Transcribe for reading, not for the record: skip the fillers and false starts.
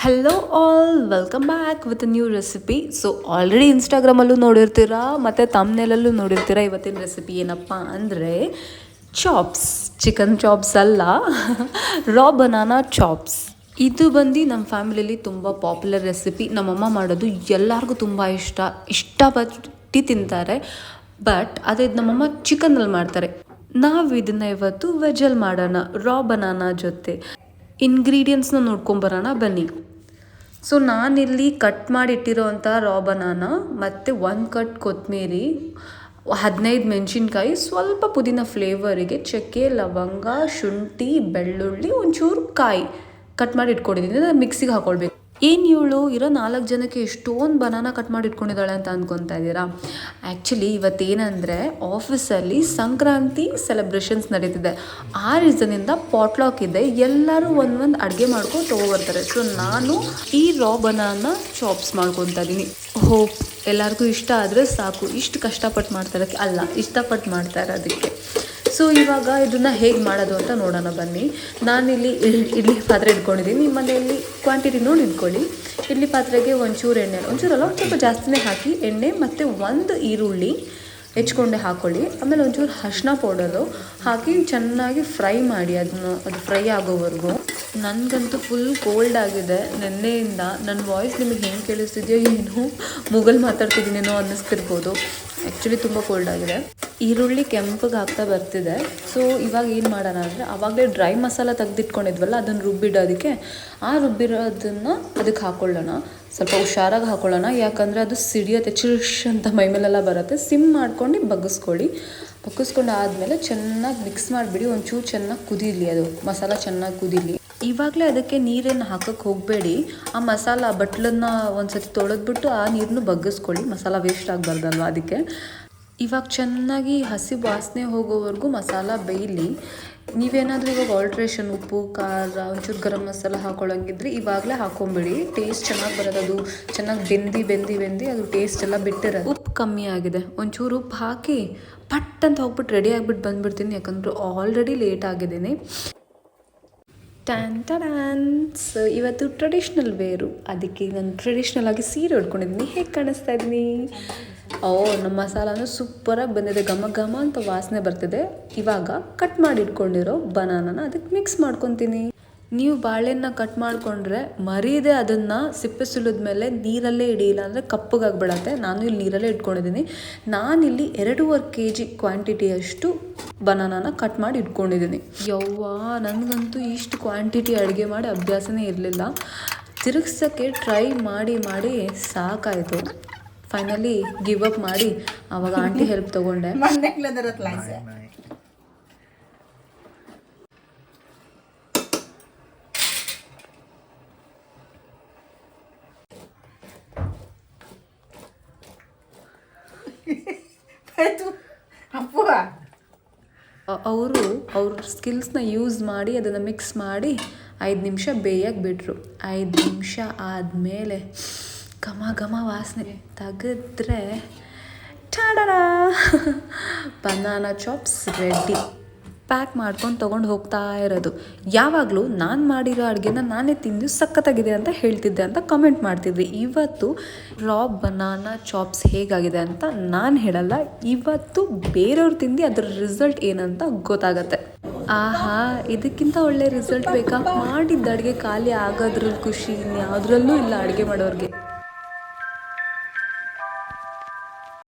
Hello all, welcome back with new recipe. So already ಇನ್ಸ್ಟಾಗ್ರಾಮಲ್ಲೂ ನೋಡಿರ್ತೀರಾ ಮತ್ತು ತಮ್ನೇಲಲ್ಲೂ ನೋಡಿರ್ತೀರಾ. ಇವತ್ತಿನ ರೆಸಿಪಿ ಏನಪ್ಪ ಅಂದರೆ ಚಾಪ್ಸ್. ಚಿಕನ್ ಚಾಪ್ಸ್ ಅಲ್ಲ, ರಾ ಬನಾನಾ ಚಾಪ್ಸ್. ಇದು ಬಂದು ನಮ್ಮ ಫ್ಯಾಮಿಲಿಯಲ್ಲಿ ತುಂಬ ಪಾಪ್ಯುಲರ್ ರೆಸಿಪಿ. ನಮ್ಮಮ್ಮ ಮಾಡೋದು ಎಲ್ಲರಿಗೂ ತುಂಬ ಇಷ್ಟಪಟ್ಟು ತಿಂತಾರೆ. ಬಟ್ ಅದೇ ನಮ್ಮಮ್ಮ ಚಿಕನಲ್ಲಿ ಮಾಡ್ತಾರೆ. ನಾವು ಇದನ್ನು ಇವತ್ತು ವೆಜ್ಜಲ್ಲಿ ಮಾಡೋಣ, ರಾ ಬನಾನಾ ಜೊತೆ. ಇಂಗ್ರೀಡಿಯೆಂಟ್ಸ್ನ ನೋಡ್ಕೊಂಬರೋಣ ಬನ್ನಿ. ಸೊ ನಾನಿಲ್ಲಿ ಕಟ್ ಮಾಡಿ ಇಟ್ಟಿರೋವಂಥ ರಾ ಬನಾನ ಮತ್ತು 1 ಕಟ್ ಕೊತ್ತಂಬರಿ, 15 ಮೆಣಸಿನ್ಕಾಯಿ, ಸ್ವಲ್ಪ ಪುದೀನ ಫ್ಲೇವರಿಗೆ, ಚಕ್ಕೆ, ಲವಂಗ, ಶುಂಠಿ, ಬೆಳ್ಳುಳ್ಳಿ, ಒಂಚೂರು ಕಾಯಿ ಕಟ್ ಮಾಡಿ ಇಟ್ಕೊಂಡಿದ್ದೀನಿ. ಅದನ್ನು ಮಿಕ್ಸಿಗೆ ಹಾಕ್ಕೊಳ್ಬೇಕು. ಏನು ಇವಳು ಇರೋ 4 ಜನಕ್ಕೆ ಎಷ್ಟೊಂದು ಬನಾನ ಕಟ್ ಮಾಡಿ ಇಟ್ಕೊಂಡಿದ್ದಾಳೆ ಅಂತ ಅಂದ್ಕೊತಾ ಇದ್ದೀರಾ? ಆ್ಯಕ್ಚುಲಿ ಇವತ್ತೇನೆಂದರೆ ಆಫೀಸಲ್ಲಿ ಸಂಕ್ರಾಂತಿ ಸೆಲೆಬ್ರೇಷನ್ಸ್ ನಡೀತಿದೆ. ಆ ರೀಸನಿಂದ ಪಾಟ್ಲಾಕ್ ಇದೆ. ಎಲ್ಲರೂ ಒಂದೊಂದು ಅಡುಗೆ ಮಾಡ್ಕೊಂಡು ತೊಗೊಬರ್ತಾರೆ. ಸೊ ನಾನು ಈ ರಾ ಬನಾನ ಚಾಪ್ಸ್ ಮಾಡ್ಕೊತಾ ಇದ್ದೀನಿ. ಹೋಪ್ ಎಲ್ಲರಿಗೂ ಇಷ್ಟ ಆದರೆ ಸಾಕು. ಇಷ್ಟು ಕಷ್ಟಪಟ್ಟು ಮಾಡ್ತಾರೆ ಅಲ್ಲ, ಇಷ್ಟಪಟ್ಟು ಮಾಡ್ತಾರೆ ಅದಕ್ಕೆ. ಸೊ ಇವಾಗ ಇದನ್ನು ಹೇಗೆ ಮಾಡೋದು ಅಂತ ನೋಡೋಣ ಬನ್ನಿ. ನಾನಿಲ್ಲಿ ಇಡ್ಲಿ ಪಾತ್ರೆ ಇಟ್ಕೊಂಡಿದ್ದೀನಿ. ನಿಮ್ಮ ಮನೆಯಲ್ಲಿ ಕ್ವಾಂಟಿಟಿ ನೋಡಿ ಇಟ್ಕೊಳ್ಳಿ. ಇಡ್ಲಿ ಪಾತ್ರೆಗೆ ಒಂಚೂರು ಎಣ್ಣೆ, ಒಂಚೂರಲ್ಲ ಸ್ವಲ್ಪ ಜಾಸ್ತಿನೇ ಹಾಕಿ, ಎಣ್ಣೆ ಮತ್ತು 1 ಈರುಳ್ಳಿ ಹೆಚ್ಕೊಂಡೆ ಹಾಕ್ಕೊಳ್ಳಿ. ಆಮೇಲೆ ಒಂಚೂರು ಅರಿಶಿನ ಪೌಡರು ಹಾಕಿ ಚೆನ್ನಾಗಿ ಫ್ರೈ ಮಾಡಿ ಅದು ಫ್ರೈ ಆಗೋವರೆಗೂ. ನನಗಂತೂ ಫುಲ್ ಕೋಲ್ಡ್ ಆಗಿದೆ ನೆನ್ನೆಯಿಂದ. ನನ್ನ ವಾಯ್ಸ್ ನಿಮಗೆ ಹೆಂಗೆ ಕೇಳಿಸ್ತಿದೆಯೋ ಏನು, ಮುಗಲ್ ಮಾತಾಡ್ತಿದ್ದೀನೇನೋ ಅನ್ನಿಸ್ತಿರ್ಬೋದು. ಆ್ಯಕ್ಚುಲಿ ತುಂಬ ಕೋಲ್ಡ್ ಆಗಿದೆ. ಈರುಳ್ಳಿ ಕೆಂಪಗೆ ಆಗ್ತಾ ಬರ್ತಿದೆ. ಸೊ ಇವಾಗ ಏನು ಮಾಡೋಣ ಅಂದರೆ, ಆವಾಗಲೇ ಡ್ರೈ ಮಸಾಲ ತೆಗೆದಿಟ್ಕೊಂಡಿದ್ವಲ್ಲ ಅದನ್ನು ರುಬ್ಬಿಡೋದಕ್ಕೆ, ಆ ರುಬ್ಬಿರೋದನ್ನು ಅದಕ್ಕೆ ಹಾಕ್ಕೊಳ್ಳೋಣ. ಸ್ವಲ್ಪ ಹುಷಾರಾಗಿ ಹಾಕ್ಕೊಳ್ಳೋಣ, ಯಾಕಂದರೆ ಅದು ಸಿಡಿಯುತ್ತೆ, ಚಿರ್ಷ್ ಅಂತ ಮೈಮೇಲೆಲ್ಲ ಬರುತ್ತೆ. ಸಿಮ್ ಮಾಡ್ಕೊಂಡು ಬಗ್ಗಿಸ್ಕೊಂಡು ಆದಮೇಲೆ ಚೆನ್ನಾಗಿ ಮಿಕ್ಸ್ ಮಾಡಿಬಿಡಿ. ಒಂಚೂರು ಚೆನ್ನಾಗಿ ಕುದೀಲಿ, ಅದು ಮಸಾಲ ಚೆನ್ನಾಗಿ ಕುದೀಲಿ. ಇವಾಗಲೇ ಅದಕ್ಕೆ ನೀರೇನು ಹಾಕೋಕ್ಕೆ ಹೋಗಬೇಡಿ. ಆ ಮಸಾಲ ಬಟ್ಲನ್ನು ಒಂದು ಸತಿ ತೊಳೆದ್ಬಿಟ್ಟು ಆ ನೀರನ್ನು ಬಗ್ಗಿಸ್ಕೊಳ್ಳಿ. ಮಸಾಲ ವೇಸ್ಟ್ ಆಗಬಾರ್ದಲ್ವ, ಅದಕ್ಕೆ. ಇವಾಗ ಚೆನ್ನಾಗಿ ಹಸಿ ವಾಸನೆ ಹೋಗೋವರೆಗೂ ಮಸಾಲ ಬೇಯಲಿ. ನೀವೇನಾದರೂ ಇವಾಗ ಆಲ್ಟ್ರೇಷನ್, ಉಪ್ಪು, ಖಾರ, ಒಂಚೂರು ಗರಂ ಮಸಾಲ ಹಾಕೊಳ್ಳೋಂಗಿದ್ರೆ ಇವಾಗಲೇ ಹಾಕೊಂಬಿಡಿ. ಟೇಸ್ಟ್ ಚೆನ್ನಾಗಿ ಬರೋದು. ಅದು ಚೆನ್ನಾಗಿ ಬೆಂದು ಅದು ಟೇಸ್ಟ್ ಎಲ್ಲ ಬಿಟ್ಟಿರೋದು. ಉಪ್ಪು ಕಮ್ಮಿ ಆಗಿದೆ, ಒಂಚೂರು ಉಪ್ಪು ಹಾಕಿ ಪಟ್ ಅಂತ ಹೋಗ್ಬಿಟ್ಟು ರೆಡಿ ಆಗಿಬಿಟ್ಟು ಬಂದುಬಿಡ್ತೀನಿ, ಯಾಕಂದರೆ ಆಲ್ರೆಡಿ ಲೇಟ್ ಆಗಿದ್ದೀನಿ. ಸೊ ಇವತ್ತು ಟ್ರೆಡಿಷ್ನಲ್ ವೇರು, ಅದಕ್ಕೆ ನಾನು ಟ್ರೆಡಿಷ್ನಲ್ ಆಗಿ ಸೀರೆ ಉಟ್ಕೊಂಡಿದ್ದೀನಿ. ಹೇಗೆ ಕಾಣಿಸ್ತಾ ಇದ್ದೀನಿ? ನಮ್ಮ ಮಸಾಲಾನು ಸೂಪರಾಗಿ ಬಂದಿದೆ, ಘಮ ಘಮ ಅಂತ ವಾಸನೆ ಬರ್ತಿದೆ. ಇವಾಗ ಕಟ್ ಮಾಡಿ ಇಟ್ಕೊಂಡಿರೋ ಬನಾನನ ಅದಕ್ಕೆ ಮಿಕ್ಸ್ ಮಾಡ್ಕೊತೀನಿ. ನೀವು ಬಾಳೆಹಣ್ಣ ಕಟ್ ಮಾಡಿಕೊಂಡ್ರೆ ಮರೀದೆ ಅದನ್ನು ಸಿಪ್ಪೆ ಸುಲಿದ ಮೇಲೆ ನೀರಲ್ಲೇ ಇಡಿಯಿಲ್ಲ ಅಂದರೆ ಕಪ್ಪಗಾಗ್ಬಿಡತ್ತೆ. ನಾನು ಇಲ್ಲಿ ನೀರಲ್ಲೇ ಇಟ್ಕೊಂಡಿದ್ದೀನಿ. ನಾನಿಲ್ಲಿ 2.5 kg ಕ್ವಾಂಟಿಟಿಯಷ್ಟು ಬನಾನಾನ ಕಟ್ ಮಾಡಿ ಇಟ್ಕೊಂಡಿದ್ದೀನಿ. ಯವ್ವಾ, ನನಗಂತೂ ಇಷ್ಟು ಕ್ವಾಂಟಿಟಿ ಅಡುಗೆ ಮಾಡಿ ಅಭ್ಯಾಸನೇ ಇರಲಿಲ್ಲ. ತಿರುಗ್ಸೋಕ್ಕೆ ಟ್ರೈ ಮಾಡಿ ಸಾಕಾಯಿತು. ಫೈನಲಿ ಗಿವ್ ಅಪ್ ಮಾಡಿ ಆವಾಗ ಆಂಟಿ ಹೆಲ್ಪ್ ತೊಗೊಂಡೆ. ಅವರು ಅವ್ರ ಸ್ಕಿಲ್ಸ್ನ ಯೂಸ್ ಮಾಡಿ ಅದನ್ನು ಮಿಕ್ಸ್ ಮಾಡಿ 5 ನಿಮಿಷ ಬೇಯಕ್ಕೆ ಬಿಟ್ಟರು. 5 ನಿಮಿಷ ಆದಮೇಲೆ ಘಮ ಘಮ ವಾಸನೆ ತೆಗೆದ್ರೆ TADA, banana chops ready. Pack ಮಾಡ್ಕೊಂಡು ತೊಗೊಂಡು ಹೋಗ್ತಾ ಇರೋದು. ಯಾವಾಗಲೂ ನಾನು ಮಾಡಿರೋ ಅಡುಗೆನ ನಾನೇ ತಿಂದು ಸಖತ್ತಾಗಿದೆ ಅಂತ ಹೇಳ್ತಿದ್ದೆ ಅಂತ ಕಮೆಂಟ್ ಮಾಡ್ತಿದ್ವಿ. ಇವತ್ತು ರಾ ಬನಾನಾ ಚಾಪ್ಸ್ ಹೇಗಾಗಿದೆ ಅಂತ ನಾನು ಹೇಳಲ್ಲ, ಇವತ್ತು ಬೇರೆಯವ್ರು ತಿಂದು ಅದರ ರಿಸಲ್ಟ್ ಏನಂತ ಗೊತ್ತಾಗತ್ತೆ. ಆಹಾ, ಇದಕ್ಕಿಂತ ಒಳ್ಳೆ ರಿಸಲ್ಟ್ ಬೇಕಾ? ಮಾಡಿದ್ದ ಅಡುಗೆ ಖಾಲಿ ಆಗೋದ್ರಲ್ಲಿ ಖುಷಿ ಇನ್ಯಾವುದ್ರಲ್ಲೂ ಇಲ್ಲ ಅಡುಗೆ ಮಾಡೋರಿಗೆ.